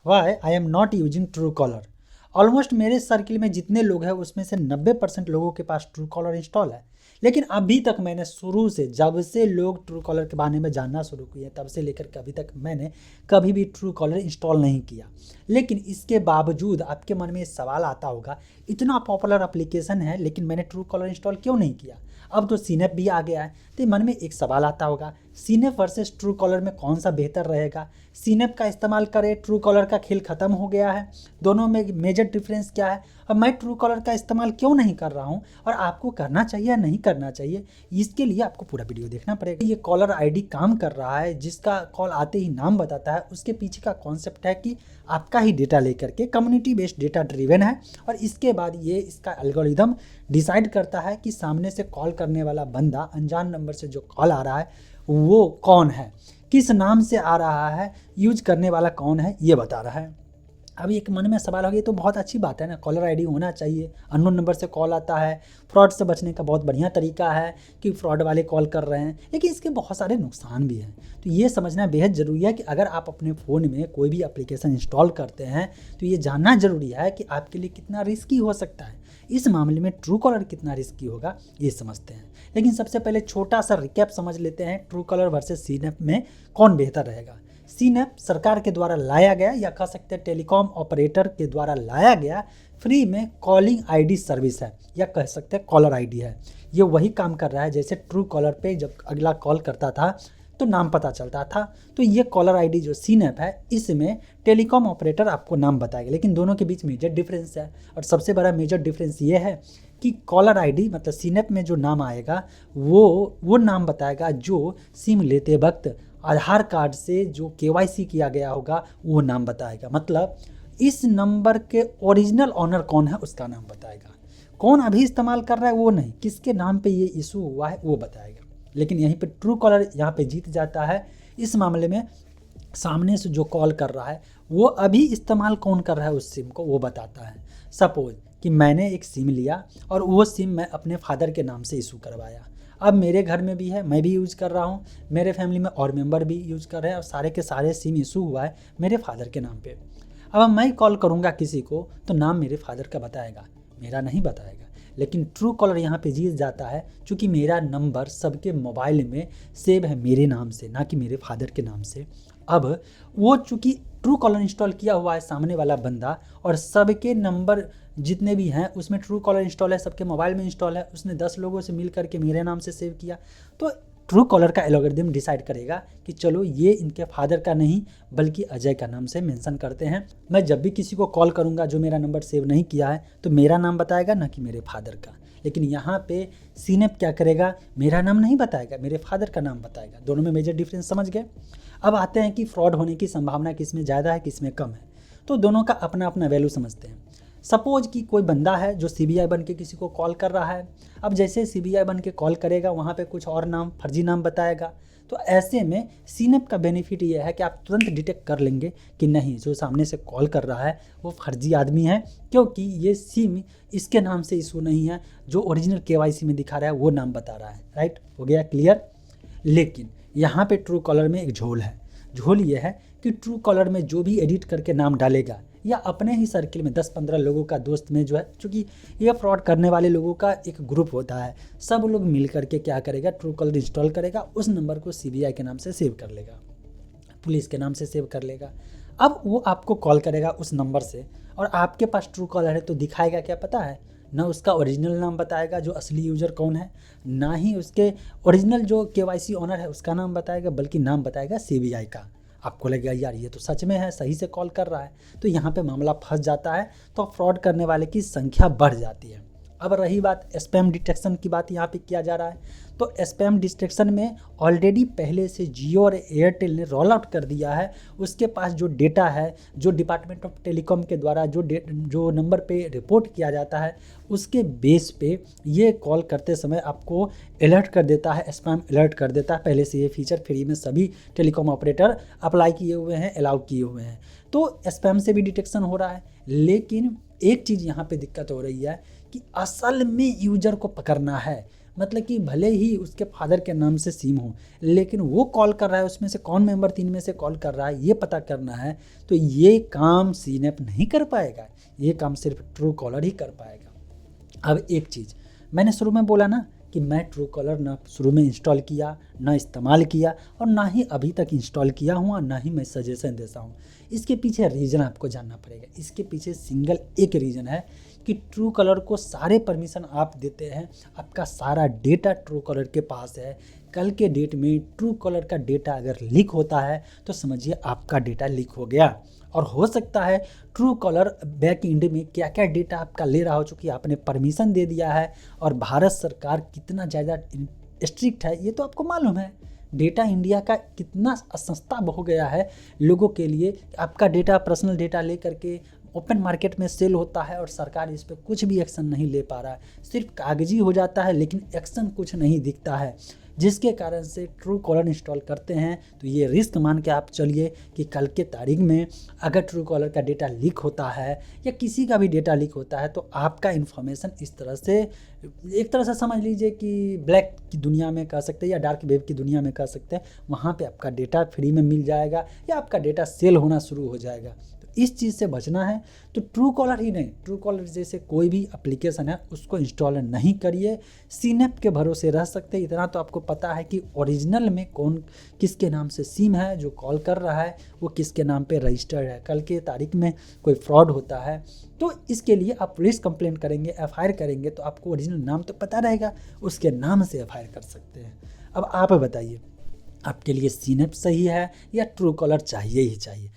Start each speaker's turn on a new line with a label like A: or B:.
A: Y I am not using Truecaller. Almost मेरे circle में जितने लोग हैं उसमें से 90% लोगों के पास ट्रू कॉलर इंस्टॉल है, लेकिन अभी तक मैंने शुरू से, जब से लोग ट्रू कॉलर के बारे में जानना शुरू किए तब से लेकर के अभी तक मैंने कभी भी ट्रू कॉलर इंस्टॉल नहीं किया। लेकिन इसके बावजूद आपके मन में सवाल आता होगा, इतना पॉपुलर एप्लीकेशन है लेकिन मैंने ट्रू कॉलर इंस्टॉल क्यों नहीं किया। अब तो सीनैप भी आ गया है, तो मन में एक सवाल आता होगा, सीनैप वर्सेस ट्रू कॉलर में कौन सा बेहतर रहेगा। सीनैप का इस्तेमाल करें, ट्रू कॉलर का खेल ख़त्म हो गया है, दोनों में मेजर डिफरेंस क्या है, और मैं ट्रू कॉलर का इस्तेमाल क्यों नहीं कर रहा हूँ, और आपको करना चाहिए या नहीं करना चाहिए, इसके लिए आपको पूरा वीडियो देखना पड़ेगा। ये कॉलर आईडी काम कर रहा है, जिसका कॉल आते ही नाम बताता है, उसके पीछे का कॉन्सेप्ट है कि आपका ही डेटा लेकर के, कम्युनिटी बेस्ड डेटा ड्रिवन है, और इसके बाद ये इसका एल्गोरिदम डिसाइड करता है कि सामने से कॉल करने वाला बंदा, अनजान नंबर से जो कॉल आ रहा है वो कौन है, किस नाम से आ रहा है, यूज करने वाला कौन है, ये बता रहा है। अब एक मन में सवाल हो गया, तो बहुत अच्छी बात है ना, कॉलर आईडी होना चाहिए, अननोन नंबर से कॉल आता है, फ्रॉड से बचने का बहुत बढ़िया तरीका है कि फ्रॉड वाले कॉल कर रहे हैं, लेकिन इसके बहुत सारे नुकसान भी हैं। तो ये समझना बेहद ज़रूरी है कि अगर आप अपने फ़ोन में कोई भी एप्लीकेशन इंस्टॉल करते हैं तो ये जानना ज़रूरी है कि आपके लिए कितना रिस्की हो सकता है। इस मामले में ट्रू कॉलर कितना रिस्की होगा ये समझते हैं, लेकिन सबसे पहले छोटा सा रिकैप समझ लेते हैं, ट्रू कॉलर वर्सेस सीनैप में कौन बेहतर रहेगा। सीनैप सरकार के द्वारा लाया गया, या कह सकते हैं टेलीकॉम ऑपरेटर के द्वारा लाया गया फ्री में कॉलिंग आईडी सर्विस है, या कह सकते हैं कॉलर आईडी है। ये वही काम कर रहा है जैसे ट्रू कॉलर पे जब अगला कॉल करता था तो नाम पता चलता था, तो ये कॉलर आईडी जो सीनैप है इसमें टेलीकॉम ऑपरेटर आपको नाम बताएगा, लेकिन दोनों के बीच मेजर डिफरेंस है। और सबसे बड़ा मेजर डिफरेंस ये है कि कॉलर आईडी मतलब सीनैप में जो नाम आएगा वो नाम बताएगा जो सिम लेते वक्त आधार कार्ड से जो केवाईसी किया गया होगा वो नाम बताएगा। मतलब इस नंबर के ओरिजिनल ऑनर कौन है उसका नाम बताएगा, कौन अभी इस्तेमाल कर रहा है वो नहीं, किसके नाम पे ये इशू हुआ है वो बताएगा। लेकिन यहीं पे ट्रू कॉलर यहाँ पे जीत जाता है। इस मामले में सामने से जो कॉल कर रहा है वो अभी इस्तेमाल कौन कर रहा है उस सिम को वो बताता है। सपोज कि मैंने एक सिम लिया और वो सिम मैं अपने फादर के नाम से इशू करवाया, अब मेरे घर में भी है, मैं भी यूज़ कर रहा हूँ, मेरे फैमिली में और मेंबर भी यूज़ कर रहे हैं, और सारे के सारे सिम इशू हुआ है मेरे फादर के नाम पे। अब मैं कॉल करूँगा किसी को तो नाम मेरे फादर का बताएगा, मेरा नहीं बताएगा। लेकिन ट्रू कॉलर यहाँ पे जीत जाता है क्योंकि मेरा नंबर सबके मोबाइल में सेव है मेरे नाम से, ना कि मेरे फादर के नाम से। अब वो चूँकि ट्रू कॉलर इंस्टॉल किया हुआ है सामने वाला बंदा, और सबके नंबर जितने भी हैं उसमें ट्रू कॉलर इंस्टॉल है, सबके मोबाइल में इंस्टॉल है, उसने 10 लोगों से मिल करके मेरे नाम से सेव किया, तो ट्रू कॉलर का एल्गोरिदम डिसाइड करेगा कि चलो ये इनके फादर का नहीं बल्कि अजय का नाम से मेंशन करते हैं। मैं जब भी किसी को कॉल करूंगा जो मेरा नंबर सेव नहीं किया है तो मेरा नाम बताएगा, ना कि मेरे फादर का। लेकिन यहाँ पे सीनैप क्या करेगा, मेरा नाम नहीं बताएगा, मेरे फादर का नाम बताएगा। दोनों में मेजर डिफरेंस समझ गए। अब आते हैं कि फ्रॉड होने की संभावना किसमें ज़्यादा है किसमें कम है, तो दोनों का अपना अपना वैल्यू समझते हैं। सपोज कि कोई बंदा है जो सीबीआई बन के किसी को कॉल कर रहा है, अब जैसे सीबीआई बन के कॉल करेगा वहाँ पे कुछ और नाम, फर्जी नाम बताएगा, तो ऐसे में सीनैप का बेनिफिट ये है कि आप तुरंत डिटेक्ट कर लेंगे कि नहीं, जो सामने से कॉल कर रहा है वो फर्जी आदमी है, क्योंकि ये सिम इसके नाम से इशू नहीं है, जो ओरिजिनल केवाईसी में दिखा रहा है वो नाम बता रहा है। राइट, हो गया क्लियर। लेकिन यहाँ पे ट्रू कॉलर में एक झोल है। झोल ये है कि ट्रू कॉलर में जो भी एडिट करके नाम डालेगा या अपने ही सर्किल में 10-15 लोगों का दोस्त में जो है, चूँकि ये फ्रॉड करने वाले लोगों का एक ग्रुप होता है, सब लोग मिल करके क्या करेगा, ट्रू कॉलर इंस्टॉल करेगा, उस नंबर को सीबीआई के नाम से सेव कर लेगा, पुलिस के नाम से सेव कर लेगा। अब वो आपको कॉल करेगा उस नंबर से, और आपके पास ट्रू कॉलर है तो दिखाएगा क्या पता है, ना उसका ओरिजिनल नाम बताएगा जो असली यूज़र कौन है, ना ही उसके ओरिजिनल जो केवाईसी ऑनर है उसका नाम बताएगा, बल्कि नाम बताएगा सीबीआई का। आपको लगेगा यार ये तो सच में है, सही से कॉल कर रहा है, तो यहाँ पे मामला फंस जाता है, तो फ्रॉड करने वाले की संख्या बढ़ जाती है। अब रही बात स्पैम डिटेक्शन की, बात यहाँ पे किया जा रहा है, तो स्पैम डिटेक्शन में ऑलरेडी पहले से जियो और एयरटेल ने रोल आउट कर दिया है। उसके पास जो डेटा है, जो डिपार्टमेंट ऑफ टेलीकॉम के द्वारा जो नंबर पे रिपोर्ट किया जाता है, उसके बेस पे ये कॉल करते समय आपको अलर्ट कर देता है, स्पैम अलर्ट कर देता है। पहले से ये फीचर फ्री में सभी टेलीकॉम ऑपरेटर अप्लाई किए हुए हैं, अलाउ किए हुए हैं, तो स्पैम से भी डिटेक्शन हो रहा है। लेकिन एक चीज़ यहाँ पे दिक्कत हो रही है कि असल में यूजर को पकड़ना है, मतलब कि भले ही उसके फादर के नाम से सिम हो, लेकिन वो कॉल कर रहा है, उसमें से कौन मेंबर 3 में से कॉल कर रहा है ये पता करना है, तो ये काम सीनैप नहीं कर पाएगा, ये काम सिर्फ ट्रू कॉलर ही कर पाएगा। अब एक चीज़ मैंने शुरू में बोला ना कि मैं ट्रू कॉलर ना शुरू में इंस्टॉल किया, ना इस्तेमाल किया, और ना ही अभी तक इंस्टॉल किया हूँ, और ना ही मैं सजेशन देता हूँ। इसके पीछे रीज़न आपको जानना पड़ेगा। इसके पीछे सिंगल एक रीज़न है कि ट्रू कॉलर को सारे परमिशन आप देते हैं, आपका सारा डेटा ट्रू कॉलर के पास है। कल के डेट में ट्रू कॉलर का डेटा अगर लीक होता है तो समझिए आपका डेटा लीक हो गया। और हो सकता है ट्रू कॉलर बैक एंड में क्या क्या डेटा आपका ले रहा हो, चूँकि आपने परमिशन दे दिया है। और भारत सरकार कितना ज़्यादा स्ट्रिक्ट है ये तो आपको मालूम है। डेटा इंडिया का कितना सस्ता हो गया है लोगों के लिए। आपका डेटा, पर्सनल डेटा ले करके ओपन मार्केट में सेल होता है और सरकार इस पर कुछ भी एक्शन नहीं ले पा रहा है, सिर्फ कागजी हो जाता है लेकिन एक्शन कुछ नहीं दिखता है। जिसके कारण से ट्रू कॉलर इंस्टॉल करते हैं तो ये रिस्क मान के आप चलिए कि कल के तारीख में अगर ट्रू कॉलर का डेटा लीक होता है या किसी का भी डेटा लीक होता है तो आपका इन्फॉर्मेशन इस तरह से, एक तरह से समझ लीजिए कि ब्लैक की दुनिया में कह सकते हैं या डार्क वेब की दुनिया में कह सकते हैं, वहाँ पे आपका डेटा फ्री में मिल जाएगा या आपका डेटा सेल होना शुरू हो जाएगा। इस चीज़ से बचना है तो ट्रू कॉलर ही नहीं, ट्रू कॉलर जैसे कोई भी एप्लीकेशन है उसको इंस्टॉल नहीं करिए, सीनैप के भरोसे रह सकते। इतना तो आपको पता है कि ओरिजिनल में कौन किसके नाम से सिम है, जो कॉल कर रहा है वो किसके नाम पे रजिस्टर्ड है। कल के तारीख में कोई फ्रॉड होता है तो इसके लिए आप पुलिस कंप्लेंट करेंगे, एफआईआर करेंगे तो आपको ओरिजिनल नाम तो पता रहेगा, उसके नाम से एफआईआर कर सकते हैं। अब आप बताइए आपके लिए सीनैप सही है या ट्रू कॉलर चाहिए ही चाहिए।